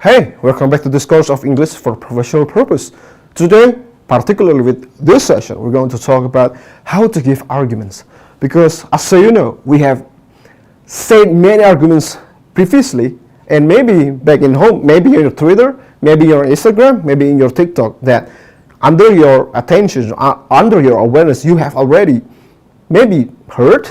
Hey, welcome back to this course of English for professional purpose. Today, particularly with this session, we're going to talk about how to give arguments. Because as so you know, we have said many arguments previously, and maybe back in home, maybe in your Twitter, maybe your Instagram, maybe in your TikTok, that under your attention, under your awareness, you have already maybe heard,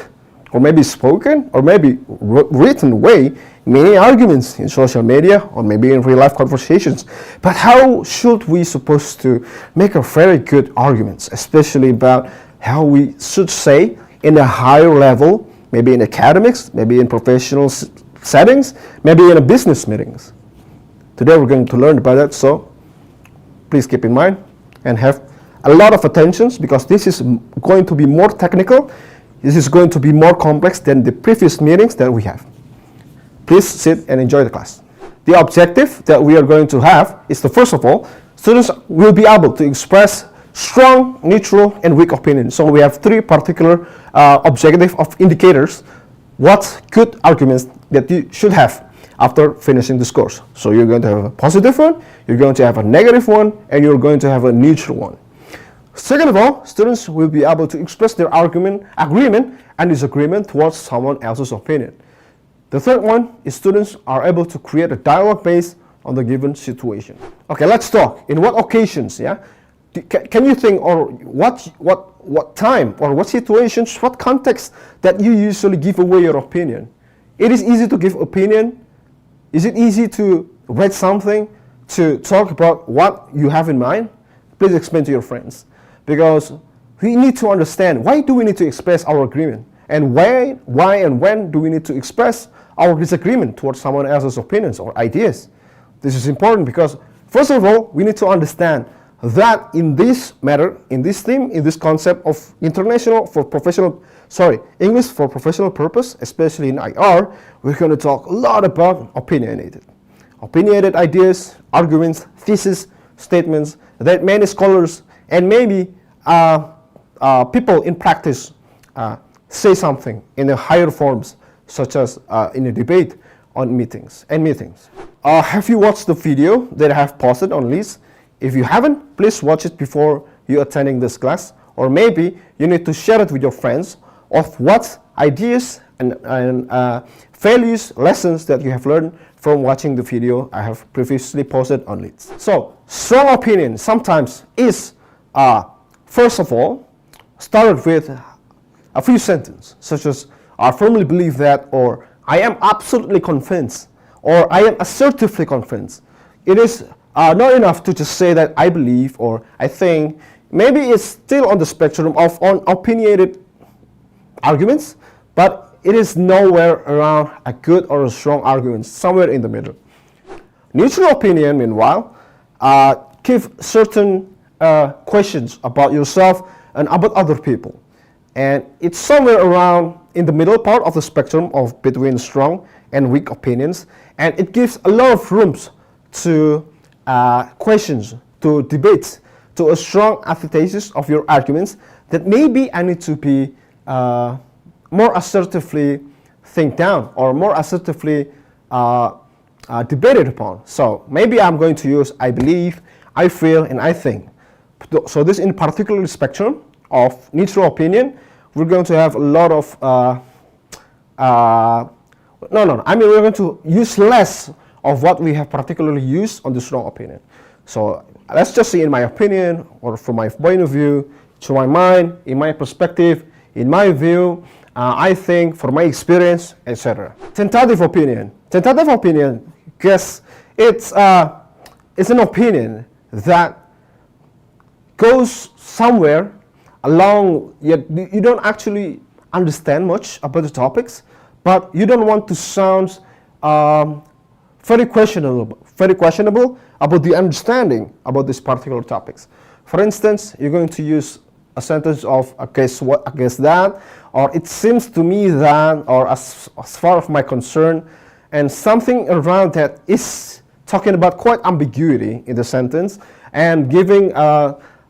or maybe spoken, or maybe written way many arguments in social media, or maybe in real life conversations. But how should we supposed to make a very good arguments, especially about how we should say in a higher level, maybe in academics, maybe in professional settings, maybe in a business meetings. Today we're going to learn about that, so please keep in mind and have a lot of attentions, because this is going to be more technical. This is going to be more complex than the previous meetings that we have. Please sit and enjoy the class. The objective that we are going to have is to, first of all, students will be able to express strong, neutral, and weak opinions. So we have three particular objective of indicators, what good arguments that you should have after finishing this course. So you're going to have a positive one, you're going to have a negative one, and you're going to have a neutral one. Second of all, students will be able to express their agreement and disagreement towards someone else's opinion. The third one is students are able to create a dialogue based on the given situation. Okay, let's talk. In what occasions, can you think, or what time, or what situations, what context that you usually give away your opinion? It is easy to give opinion. Is it easy to read something, to talk about what you have in mind? Please explain to your friends. Because we need to understand, why do we need to express our agreement? And why and when do we need to express our disagreement towards someone else's opinions or ideas? This is important because, first of all, we need to understand that in this matter, in this theme, in this concept of English for professional purpose, especially in IR, we're going to talk a lot about opinionated ideas, arguments, theses, statements that many scholars and maybe people in practice say something in the higher forms, such as in a debate on meetings. Have you watched the video that I have posted on List? If you haven't, please watch it before you attending this class, or maybe you need to share it with your friends of what ideas and values, lessons that you have learned from watching the video I have previously posted on List. So, strong opinion sometimes is first of all, started with a few sentences, such as, I firmly believe that, or I am absolutely convinced, or I am assertively convinced. It is not enough to just say that I believe or I think. Maybe it's still on the spectrum of opinionated arguments, but it is nowhere around a good or a strong argument, somewhere in the middle. Neutral opinion, meanwhile, give certain questions about yourself and about other people, and it's somewhere around in the middle part of the spectrum of between strong and weak opinions, and it gives a lot of rooms to questions, to debates, to a strong antithesis of your arguments that maybe I need to be more assertively think down, or more assertively debated upon. So maybe I'm going to use I believe, I feel, and I think. So this in particular spectrum of neutral opinion, we're going to have a lot of we're going to use less of what we have particularly used on the strong opinion. So let's just say in my opinion, or from my point of view, to my mind, in my perspective, in my view, I think, for my experience, etc. Tentative opinion, guess it's an opinion that goes somewhere along, yet you don't actually understand much about the topics, but you don't want to sound very questionable about the understanding about these particular topics. For instance, you're going to use a sentence of I guess that, or it seems to me that, or as far as my concern, and something around that is talking about quite ambiguity in the sentence and giving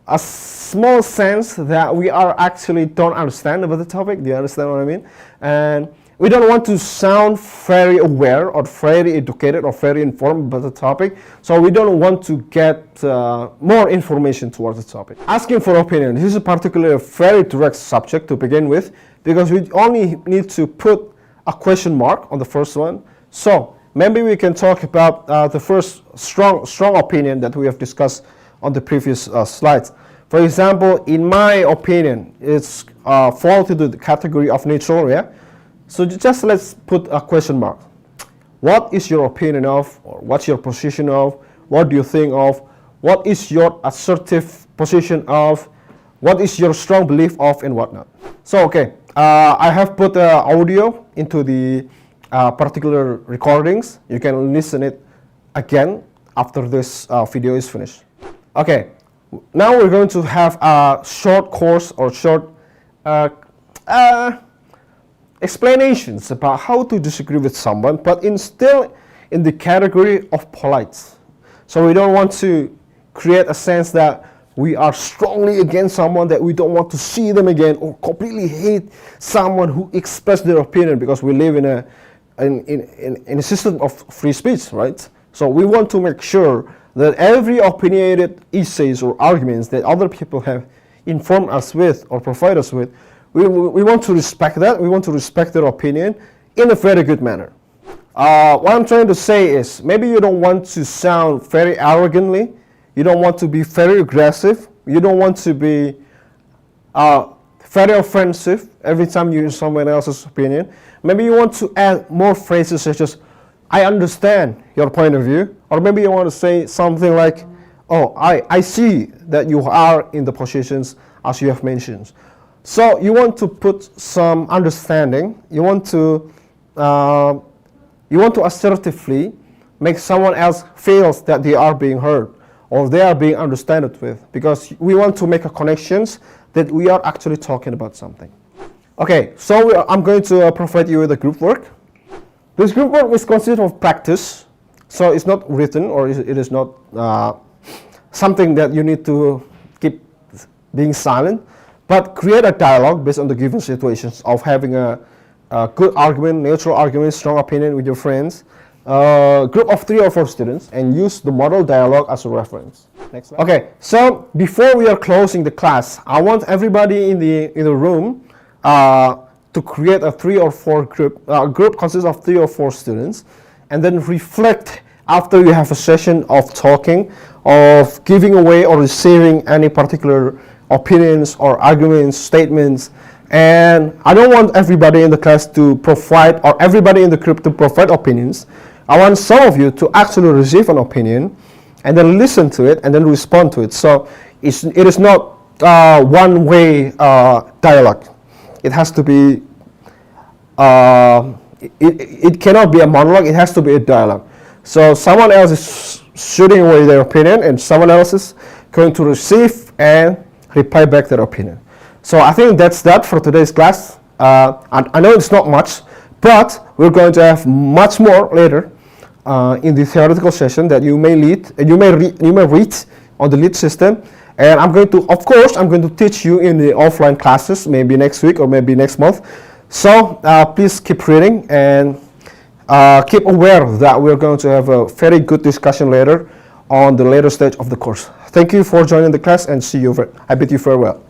a small sense that we are actually don't understand about the topic. Do you understand what I mean? And we don't want to sound very aware or very educated or very informed about the topic, so we don't want to get more information towards the topic. Asking for opinion, this is particularly a very direct subject to begin with, because we only need to put a question mark on the first one. So maybe we can talk about the first strong opinion that we have discussed on the previous slides. For example, in my opinion, it's fall into the category of neutral, yeah? So just let's put a question mark. What is your opinion of, or what's your position of, what do you think of, what is your assertive position of, what is your strong belief of, and whatnot. So, okay, I have put audio into the particular recordings. You can listen it again after this video is finished. Okay, now we're going to have a short course or short explanations about how to disagree with someone, but still in the category of polite. So we don't want to create a sense that we are strongly against someone, that we don't want to see them again, or completely hate someone who expressed their opinion, because we live in a system of free speech, right? So we want to make sure that every opinionated essays or arguments that other people have informed us with or provide us with, we want to respect that. We want to respect their opinion in a very good manner. What I'm trying to say is, maybe you don't want to sound very arrogantly. You don't want to be very aggressive. You don't want to be very offensive every time you hear someone else's opinion. Maybe you want to add more phrases such as, I understand your point of view. Or maybe you want to say something like, oh, I see that you are in the positions as you have mentioned. So you want to put some understanding. You want to assertively make someone else feels that they are being heard or they are being understood with, because we want to make a connections that we are actually talking about something. Okay, so I'm going to provide you with a group work. This group work is consisted of practice, so it's not written, or it is not something that you need to keep being silent, but create a dialogue based on the given situations of having a good argument, neutral argument, strong opinion with your friends, group of 3 or 4 students, and use the model dialogue as a reference. Next slide. Okay, so before we are closing the class, I want everybody in the room to create a 3 or 4 group. A group consists of 3 or 4 students, and then reflect after you have a session of talking, of giving away or receiving any particular opinions or arguments, statements. And I don't want everybody in the class to provide, or everybody in the group to provide opinions. I want some of you to actually receive an opinion and then listen to it and then respond to it. So it is not one-way dialogue. It has to be, it cannot be a monologue, it has to be a dialogue. So someone else is shooting away their opinion and someone else is going to receive and reply back their opinion. So I think that's that for today's class. And I know it's not much, but we're going to have much more later in the theoretical session that you may read on the lead system. And I'm going to, of course, I'm going to teach you in the offline classes, maybe next week or maybe next month. So please keep reading and keep aware that we're going to have a very good discussion later on the later stage of the course. Thank you for joining the class and see you. I bid you farewell.